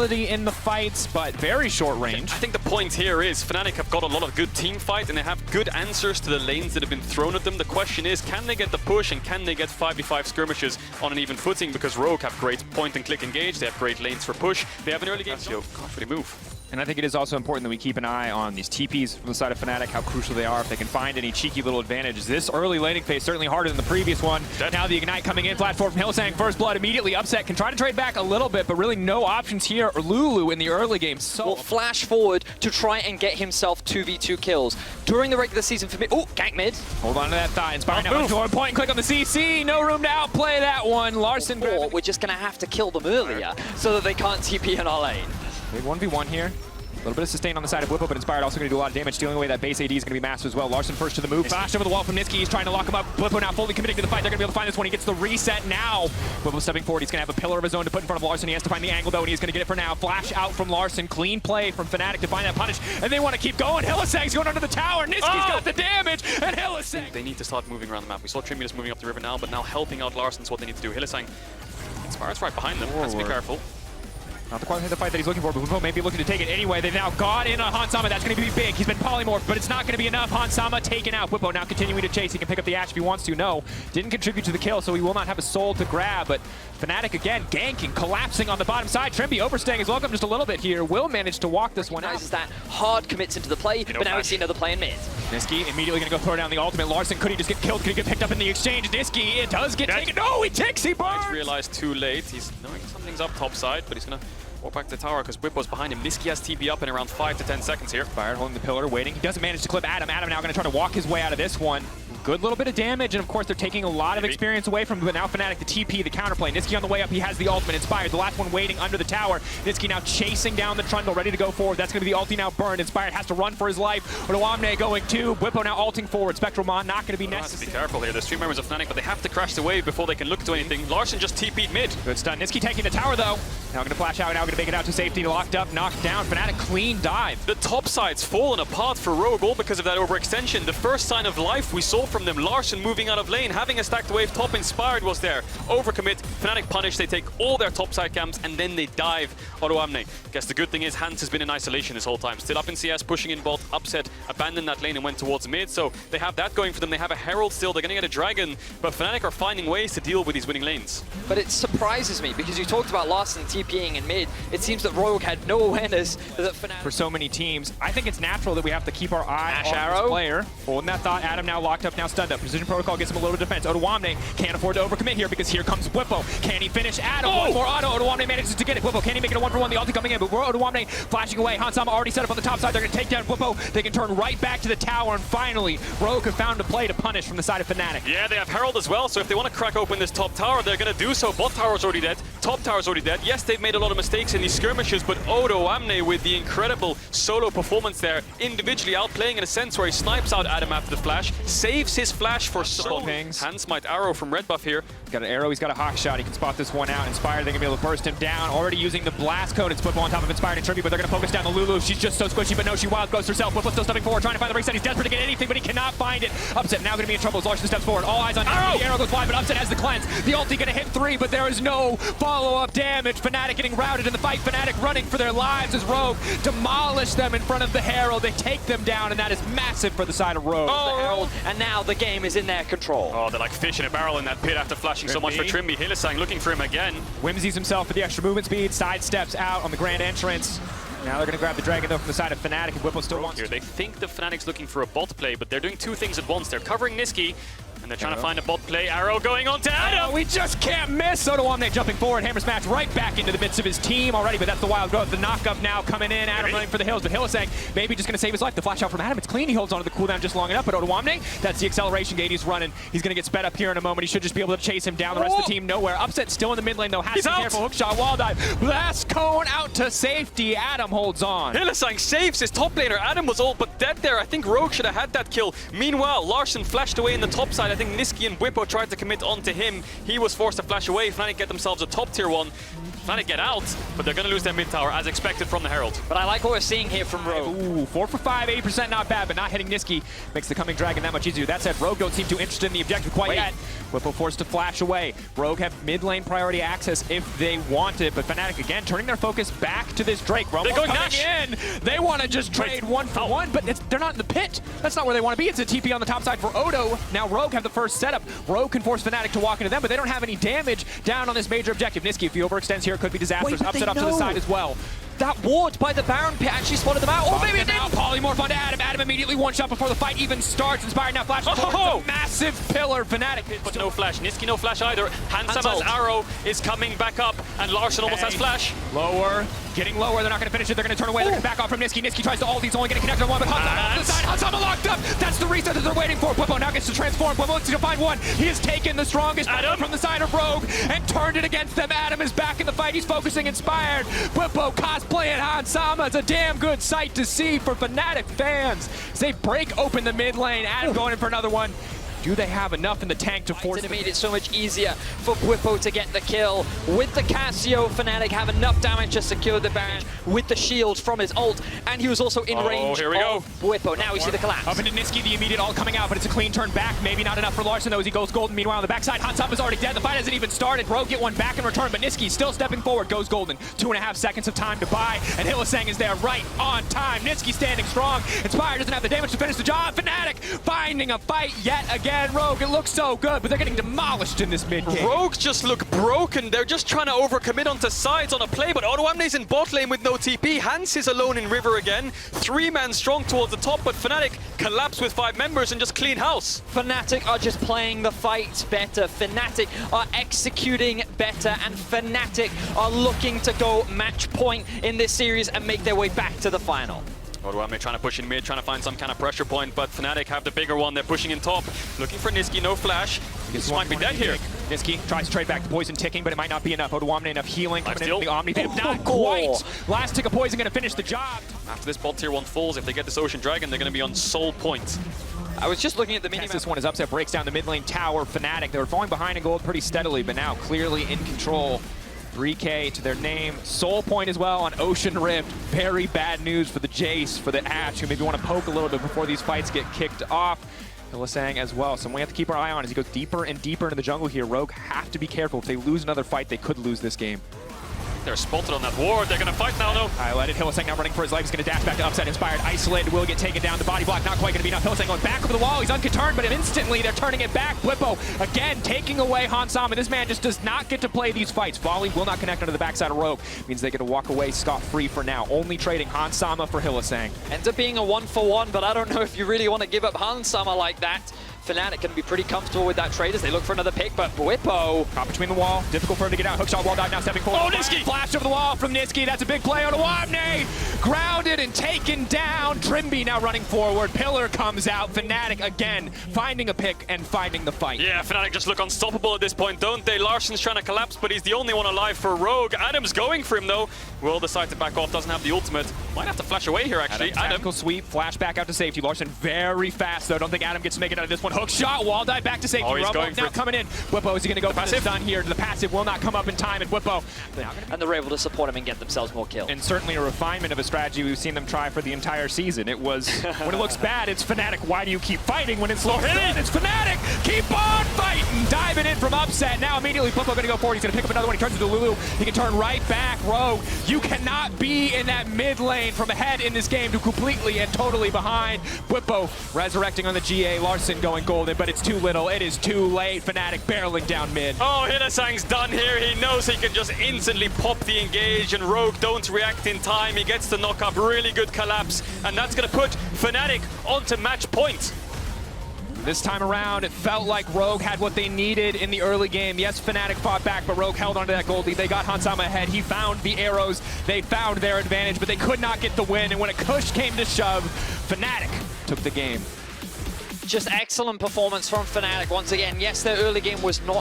versatility in the fights, but very short range. I think the point here is Fnatic have got a lot of good team fight and they have good answers to the lanes that have been thrown at them. The question is, can they get the push and can they get 5v5 skirmishes on an even footing? Because Rogue have great point and click engage, they have great lanes for push, they have an early game, so can't really move. And I think it is also important that we keep an eye on these TPs from the side of Fnatic, how crucial they are, if they can find any cheeky little advantages. This early laning phase certainly harder than the previous one. Now the Ignite coming in, flat forward from Hylissang, first blood immediately upset, can try to trade back a little bit, but really no options here. Or Lulu in the early game. So will flash forward to try and get himself 2v2 kills. During the regular season for mid, oh, gank mid. Hold on to that thigh, Inspire now much more, point and click on the CC, no room to outplay that one. Larrsen or we're just gonna have to kill them earlier so that they can't TP in our lane. Big 1v1 here. A little bit of sustain on the side of Whippo, but Inspired also going to do a lot of damage, stealing away that base AD is going to be massive as well. Larrsen first to the move, flash over the wall from Nisqy, he's trying to lock him up. Whippo now fully committing to the fight, they're going to be able to find this one, he gets the reset now. Whippo stepping forward, he's going to have a pillar of his own to put in front of Larrsen, he has to find the angle though, and he's going to get it for now. Flash out from Larrsen, clean play from Fnatic to find that punish, and they want to keep going. Hylissang's going under the tower, Nisqy's got the damage, and Hylissang. They need to start moving around the map. We saw Trimius moving up the river now, but now helping out Larsen's what they need to do. Hylissang, Inspired's right behind them, has to be careful. Not the quality of the fight that he's looking for, but Whippo may be looking to take it anyway. They've now got in on Hansama. That's going to be big. He's been polymorphed, but it's not going to be enough. Hansama taken out. Whippo now continuing to chase. He can pick up the Ashe if he wants to. No, didn't contribute to the kill, so he will not have a soul to grab. But Fnatic again ganking, collapsing on the bottom side. Trymbi overstaying his welcome just a little bit here. Will manage to walk this one out. That hard commits into the play, but now we see another play in mid. Nisqy immediately going to go throw down the ultimate. Larrsen, could he just get killed? Could he get picked up in the exchange? Nisqy, it does get taken. No, he ticks, he burns! He's realized too late. He's knowing something's up top side, but he's going to walk back to the tower because Whippo's behind him. Nisqy has TP up in around 5 to 10 seconds here. Fired, holding the pillar, waiting. He doesn't manage to clip Adam. Adam now going to try to walk his way out of this one. Good little bit of damage, and of course they're taking a lot of experience away from him, but now Fnatic, the TP, the counterplay. Nisqy on the way up, he has the ultimate. Inspired, the last one waiting under the tower. Nisqy now chasing down the trundle, ready to go forward. That's going to be the ulti now burned. Inspired has to run for his life. Odoamne going too. Whippo now ulting forward. Spectralmon not going to be necessary. Have to be careful here. There's 3 members of Fnatic, but they have to crash the wave before they can look to anything. Larrsen just TP'd mid. Good stun. Nisqy taking the tower though. Now going to flash out, now going to make it out to safety. Locked up, knocked down. Fnatic clean dive. The top side's fallen apart for Rogue, all because of that overextension. The first sign of life we saw from them. Larrsen moving out of lane, having a stacked wave, top Inspired was there. Overcommit, Fnatic punish, they take all their top side camps and then they dive Odoamne. Guess the good thing is Hans has been in isolation this whole time. Still up in CS, pushing in bot, upset, abandoned that lane and went towards mid. So they have that going for them. They have a Herald still, they're going to get a Dragon, but Fnatic are finding ways to deal with these winning lanes. But it surprises me because you talked about Larrsen TPing in mid. It seems that Rogue had no awareness that Fnatic... For so many teams, I think it's natural that we have to keep our eye on this player. Holding that thought, Adam now locked up, now stunned up. Precision Protocol gets him a little defense. Odoamne can't afford to overcommit here because here comes Whippo. Can he finish Adam? One more auto. Odoamne manages to get it. Whippo, can he make it a 1-for-1? The ulti coming in, but Odoamne flashing away. Hansama already set up on the top side. They're going to take down Whippo. They can turn right back to the tower, and finally, Rogue have found a play to punish from the side of Fnatic. Yeah, they have Herald as well, so if they want to crack open this top tower, they're going to do so. Bot tower's already dead. Top tower's already dead. Yes, they've made a lot of mistakes in these skirmishes, but Odoamne with the incredible solo performance there, individually outplaying in a sense where he snipes out Adam after the flash, saves his flash for so pings. Hans might arrow from red buff here. He's got an arrow, he's got a hawk shot, he can spot this one out. Inspired, they're going to be able to burst him down. Already using the blast code. It's Whippo on top of Inspired and Trymbi, but they're going to focus down the Lulu. She's just so squishy, but no, she wild goes herself. Whippo still stepping forward, trying to find the reset. He's desperate to get anything, but he cannot find it. Upset now going to be in trouble as Larrsen steps forward. All eyes on Arrow. The arrow goes wide, but Upset has the cleanse. The ulti going to hit 3, but there is no follow-up damage. Fnatic getting routed in the fight. Fnatic running for their lives as Rogue demolish them in front of the Herald. They take them down, and that is massive for the side of Rogue. The Herald, and now the game is in their control. Oh, they're like fish in a barrel in that pit after flashing so much for Trymbi. Hylissang looking for him again. Whimsies himself for the extra movement speed, sidesteps out on the grand entrance. Now they're going to grab the Dragon though from the side of Fnatic, and Whippo still wants here. They think the Fnatic's looking for a bot play, but they're doing 2 things at once. They're covering Nisqy, and they're trying to find a bot play. Arrow going on to Adam. We just can't miss. Odoamne jumping forward. Hammer smash right back into the midst of his team already, but that's the wild growth. The knock-up now coming in. Adam running for the hills, but Hylissang maybe just going to save his life. The flash out from Adam. It's clean. He holds onto the cooldown just long enough, but Odoamne, that's the acceleration gate he's running. He's going to get sped up here in a moment. He should just be able to chase him down. The rest of the team nowhere. Upset still in the mid lane though. Has to be careful. Hookshot, wall dive. Blast cone out to safety. Adam holds on. Hylissang saves his top laner. Adam was all but dead there. I think Rogue should have had that kill. Meanwhile, Larrsen flashed away in the top side. I think Nisqy and Whippo tried to commit onto him. He was forced to flash away. Fnatic get themselves a top tier 1. Fnatic get out, but they're going to lose their mid tower as expected from the Herald. But I like what we're seeing here from Rogue. Ooh, 4 for 5, 80% not bad, but not hitting Nisqy makes the coming dragon that much easier. That said, Rogue don't seem too interested in the objective quite yet. Whippo forced to flash away. Rogue have mid lane priority access if they want it, but Fnatic again turning their focus back to this Drake. Rumble coming Nash in. They want to just trade 1 for 1, but they're not in the pit. That's not where they want to be. It's a TP on the top side for Odo. Now Rogue have the first setup. Rogue can force Fnatic to walk into them, but they don't have any damage down on this major objective. Nisqy, if he overextends here, could be disastrous. Upset up to the side as well. That ward by the Baron pit actually spotted them out. Or maybe it didn't. Polymorph onto Adam. Adam immediately one shot before the fight even starts. Inspired now flash. Oh! Massive pillar. Fnatic. But no flash. Nisqy no flash either. Handsama's arrow is coming back up, and Larrsen almost has flash. Lower. Getting lower. They're not going to finish it. They're going to turn away. They're going to back off from Nisqy. Nisqy tries to ult. He's only getting connected on one, but Hansama on the side. Hansama locked up. That's the reset that they're waiting for. Whippo now gets to transform. Whippo looks to find one. He has taken the strongest from the side of Rogue and turned it against them. Adam is back in the fight. He's focusing Inspired. Whippo cosplaying Hansama. It's a damn good sight to see for Fnatic fans as they break open the mid lane. Adam going in for another one. Do they have enough in the tank to force it? Made it so much easier for Whippo to get the kill. With the Casio, Fnatic have enough damage to secure the Baron with the shield from his ult, and he was also in range of Whippo. Now we see the collapse. Up into Nisqy, the immediate ult coming out, but it's a clean turn back. Maybe not enough for Larrsen though as he goes golden. Meanwhile on the backside, Hansama's already dead. The fight hasn't even started. Rogue get one back in return, but Nisqy still stepping forward, goes golden. 2.5 seconds of time to buy, and Hylissang is there right on time. Nisqy standing strong. Inspired doesn't have the damage to finish the job. Fnatic finding a fight yet again. Rogue, it looks so good, but they're getting demolished in this mid game. Rogue just look broken. They're just trying to overcommit onto sides on a play, but Odoamne's in bot lane with no TP. Hans is alone in River again. 3-man strong towards the top, but Fnatic collapse with 5 members and just clean house. Fnatic are just playing the fights better. Fnatic are executing better, and Fnatic are looking to go match point in this series and make their way back to the final. Odoamne trying to push in mid, trying to find some kind of pressure point, but Fnatic have the bigger one. They're pushing in top. Looking for Nisqy, no flash. This might be dead here. Nisqy tries to trade back to poison ticking, but it might not be enough. Odoamne enough healing coming in from the Omni. Not quite. Last tick of poison going to finish the job. After this bot tier 1 falls, if they get this Ocean Dragon, they're going to be on soul point. I was just looking at the mini. This one is upset, breaks down the mid lane tower. Fnatic, they were falling behind in gold pretty steadily, but now clearly in control. 3K to their name. Soul point as well on Ocean Rift. Very bad news for the Jace, for the Ashe, who maybe want to poke a little bit before these fights get kicked off. Hylissang as well. Someone we have to keep our eye on as he goes deeper and deeper into the jungle here. Rogue have to be careful. If they lose another fight, they could lose this game. They're spotted on that ward. They're going to fight now, though. Highlighted. Hylissang now running for his life. He's going to dash back to upset. Inspired. Isolated. Will get taken down. The body block not quite going to be enough. Hylissang going back over the wall. He's unconturned, but instantly they're turning it back. Whippo again taking away Hansama. This man just does not get to play these fights. Volley will not connect onto the backside of Rogue. Means they get to walk away scot-free for now. Only trading Hansama for Hylissang. Ends up being a 1-for-1, but I don't know if you really want to give up Hansama like that. Fnatic can be pretty comfortable with that trade as they look for another pick, but Whippo caught between the wall. Difficult for him to get out. Hookshot wall dive now stepping forward. Oh, Nisqy! Flash over the wall from Nisqy. That's a big play on Odoamne. Grounded and taken down. Trimby now running forward. Pillar comes out. Fnatic again finding a pick and finding the fight. Yeah, Fnatic just look unstoppable at this point, don't they? Larsen's trying to collapse, but he's the only one alive for Rogue. Adam's going for him, though. Will decide to back off. Doesn't have the ultimate. Might have to flash away here, actually. Adam. Sweep. Flash back out to safety. Larrsen very fast, though. Don't think Adam gets to make it out of this one. Hookshot. Wall dive back to safety. Oh, he's Rumble going for now it. coming in. Whippo, is he going to go for the stun here? The passive will not come up in time, and Whippo. And they're able to support him and get themselves more kills. And certainly a refinement of a strategy we've seen them try for the entire season. It was, when it looks bad, it's Fnatic. Why do you keep fighting when it's low hit? It's Fnatic. Keep on fighting. Diving in from upset. Now immediately Whippo going to go forward. He's going to pick up another one. He turns into Lulu. He can turn right back. Rogue, you cannot be in that mid lane from ahead in this game to completely and totally behind. Whippo resurrecting on the GA. Larrsen going golden, but it's too little. It is too late. Fnatic barreling down mid. Oh, Hylissang's done here. He knows he can just instantly pop the engage, and Rogue don't react in time. He gets the knock up. Really good collapse, and that's going to put Fnatic onto match point. This time around, it felt like Rogue had what they needed in the early game. Yes, Fnatic fought back, but Rogue held onto that gold lead. They got Hansama ahead. He found the arrows. They found their advantage, but they could not get the win. And when a push came to shove, Fnatic took the game. Just excellent performance from Fnatic once again. Yes, their early game was not